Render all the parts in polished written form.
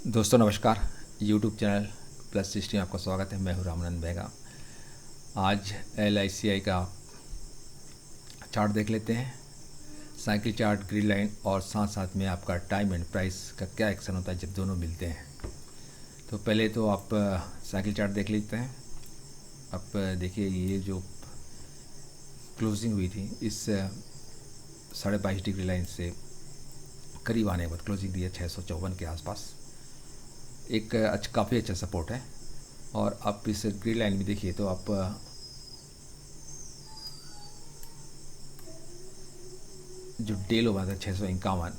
दोस्तों नमस्कार। YouTube channel plus 60 में आपका स्वागत है। मैं हूं रामानंद बेगा। आज LICI का चार्ट देख लेते हैं, साइकिल चार्ट, ग्रीन लाइन और साथ साथ में आपका टाइम एंड प्राइस का क्या एक्शन होता है जब दोनों मिलते हैं। तो पहले तो आप साइकिल चार्ट देख लेते हैं। अब देखिए, ये जो क्लोजिंग हुई थी इस 22.5 डिग्री लाइन से करीब आने के बाद क्लोजिंग दी है 654 के आसपास। एक काफ़ी अच्छा सपोर्ट है। और आप इस ग्रीन लाइन में देखिए तो आप जो डेल हुआ था 651,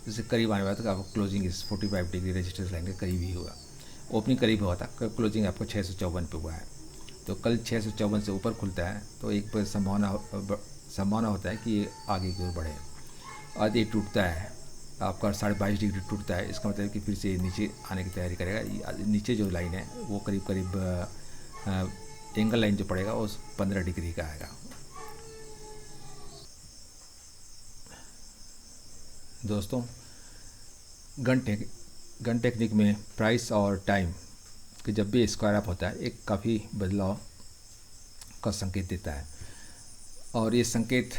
इससे करीब आने वाला था। आपको क्लोजिंग इस 45 डिग्री रेजिस्टेंस लाइन के करीब ही हुआ। ओपनिंग करीब हुआ था, क्लोजिंग आपको 654 पे हुआ है। तो कल 654 से ऊपर खुलता है तो एक संभावना होता है कि ये आगे की ओर बढ़े। और ये टूटता है आपका 22.5 डिग्री टूटता है, इसका मतलब कि फिर से नीचे आने की तैयारी करेगा। नीचे जो लाइन है वो करीब एंगल लाइन जो पड़ेगा वो 15 डिग्री का आएगा। दोस्तों, गन टेक्निक में प्राइस और टाइम कि जब भी स्क्वायर अप होता है एक काफ़ी बदलाव का संकेत देता है। और ये संकेत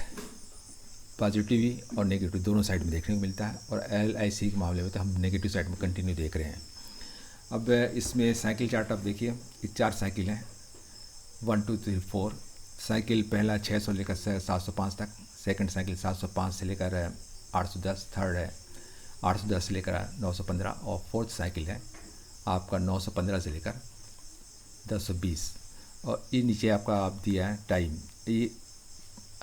पॉजिटिव और नेगेटिव दोनों साइड में देखने को मिलता है। और LIC के मामले में तो हम नेगेटिव साइड में कंटिन्यू देख रहे हैं। अब इसमें साइकिल चार्ट आप देखिए, ये 4 साइकिल हैं, 1 2 3 4। साइकिल पहला 600 लेकर 705 तक, सेकंड साइकिल 705 से लेकर 810, थर्ड है 810 से लेकर 915 और फोर्थ साइकिल है आपका 915 से लेकर 1020। और ये नीचे आपका आप दिया है टाइम। ये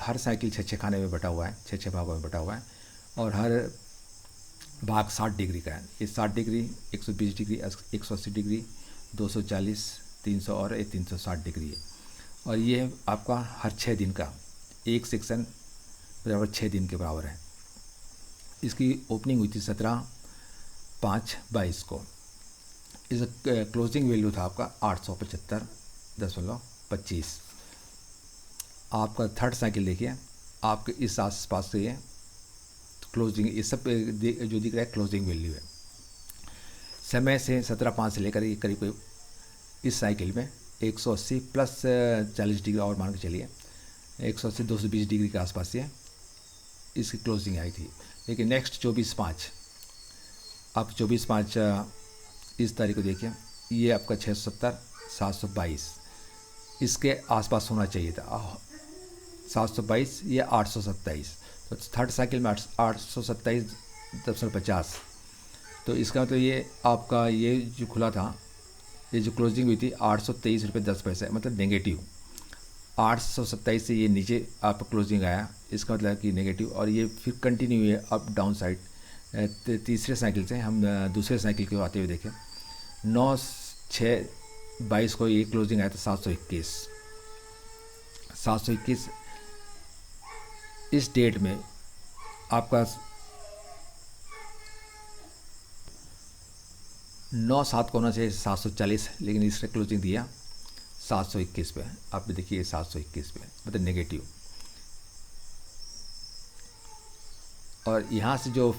हर साइकिल 6 खाने में बटा हुआ है, 6 भागों में बटा हुआ है और हर भाग 60 डिग्री का है। ये 60 डिग्री, 120 डिग्री, 180 डिग्री, 240, 300 और 360 डिग्री है। और ये आपका हर 6 दिन का एक सेक्शन बराबर 6 दिन के बराबर है। इसकी ओपनिंग हुई थी 17/5/22 को। इस क्लोजिंग वैल्यू था आपका 875.25। आपका थर्ड साइकिल देखिए, आपके इस आसपास से ये क्लोजिंग, ये सब जो दिख रहा है क्लोजिंग वैल्यू है। समय से 17/5 से लेकर ये करीब इस साइकिल में 180 प्लस 40 डिग्री और मान के चलिए 180 220 डिग्री के आसपास ये इसकी क्लोजिंग आई थी। लेकिन नेक्स्ट 24/5, आप 24/5 इस तारीख को देखिए, ये आपका 670 722 इसके आसपास होना चाहिए था। 722 या 827, तो थर्ड साइकिल में 827.50। तो इसका मतलब ये आपका ये जो खुला था, ये जो क्लोजिंग हुई थी 823.10 रुपये, मतलब नेगेटिव। 827 से ये नीचे आप क्लोजिंग आया, इसका मतलब कि नेगेटिव। और ये फिर कंटिन्यू है अप डाउन साइड। तीसरे साइकिल से हम दूसरे साइकिल को आते हुए देखें, 9/6/22 को ये क्लोजिंग आया था 721। इस डेट में आपका 9/7 को होना चाहिए 740, लेकिन इसने क्लोजिंग दिया 721 पे। आप देखिए 721 पे, मतलब नेगेटिव। और यहाँ से जो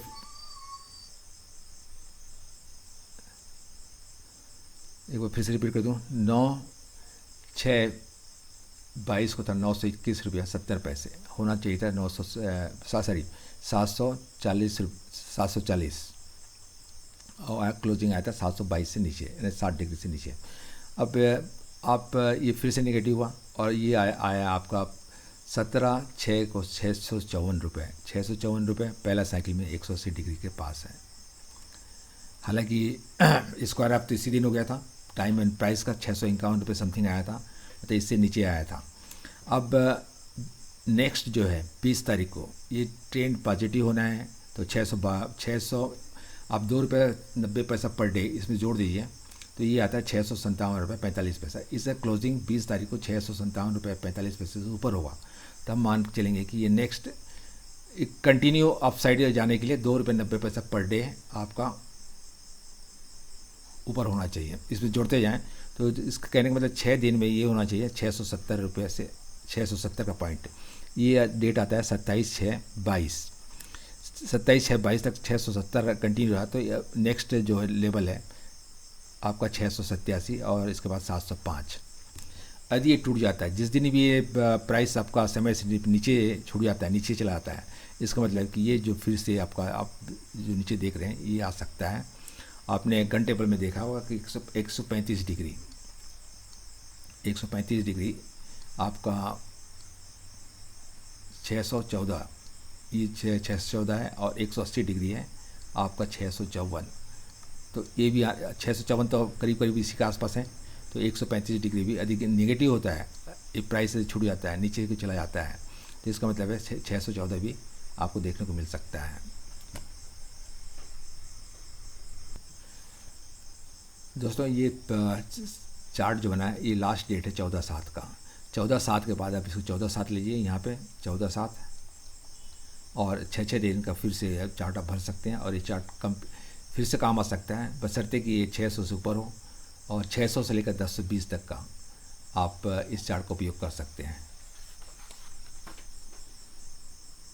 एक बार फिर से रिपीट कर दूँ, 9/6/22 को था 921.70 होना चाहिए था 740 और क्लोजिंग आया था 722 से नीचे, यानी 60 डिग्री से नीचे। अब आप ये फिर से नेगेटिव हुआ और ये आया आपका 17/6 को 654 रुपये। पहला साइकिल में 180 डिग्री के पास है। हालांकि स्क्वायर अप तो इसी दिन हो गया था। टाइम एंड प्राइस का 651 रुपये समथिंग आया था, तो इससे नीचे आया था। अब नेक्स्ट जो है 20 तारीख को ये ट्रेंड पॉजिटिव होना है, तो 600 आप 2.90 रुपये पर डे इसमें जोड़ दीजिए, तो ये आता है 657.45। इसका क्लोजिंग 20 तारीख को 657.45 से ऊपर होगा, तो हम मान चलेंगे कि ये नेक्स्ट कंटिन्यू अपसाइड जाने के लिए 2.90 रुपये पर डे आपका ऊपर होना चाहिए। इसमें जोड़ते जाएं तो इसका कहने का मतलब 6 दिन में ये होना चाहिए 670 रुपये से 670 का पॉइंट। ये डेट आता है 27/6/22। 27/6/22 तक 670 कंटिन्यू रहा, तो नेक्स्ट जो है लेवल है आपका 687 और इसके बाद 705। यदि ये टूट जाता है, जिस दिन भी ये प्राइस आपका समय से नीचे छूट जाता है, नीचे चला जाता है, इसका मतलब कि ये जो फिर से आपका आप जो नीचे देख रहे हैं ये आ सकता है। आपने घंटे टेबल में देखा होगा कि 135 डिग्री आपका 614, ये 614 है, और 180 डिग्री है आपका 654। तो ये भी 654 तो करीब करीब इसी के आसपास है। तो 135 डिग्री भी अधिक नेगेटिव होता है, ये प्राइस से छूट जाता है, नीचे को चला जाता है, तो इसका मतलब है 614 भी आपको देखने को मिल सकता है। दोस्तों ये चार्ट जो बना है ये लास्ट डेट है 14/7 का। 14/7 के बाद आप इसको 14/7 लीजिए, यहाँ पे 14/7 और 6 दिन का फिर से चार्ट आप भर सकते हैं, और ये चार्ट फिर से काम आ सकता है, बशर्ते कि ये 600 से ऊपर हो, और 600 से लेकर 1020 तक का आप इस चार्ट का उपयोग कर सकते हैं।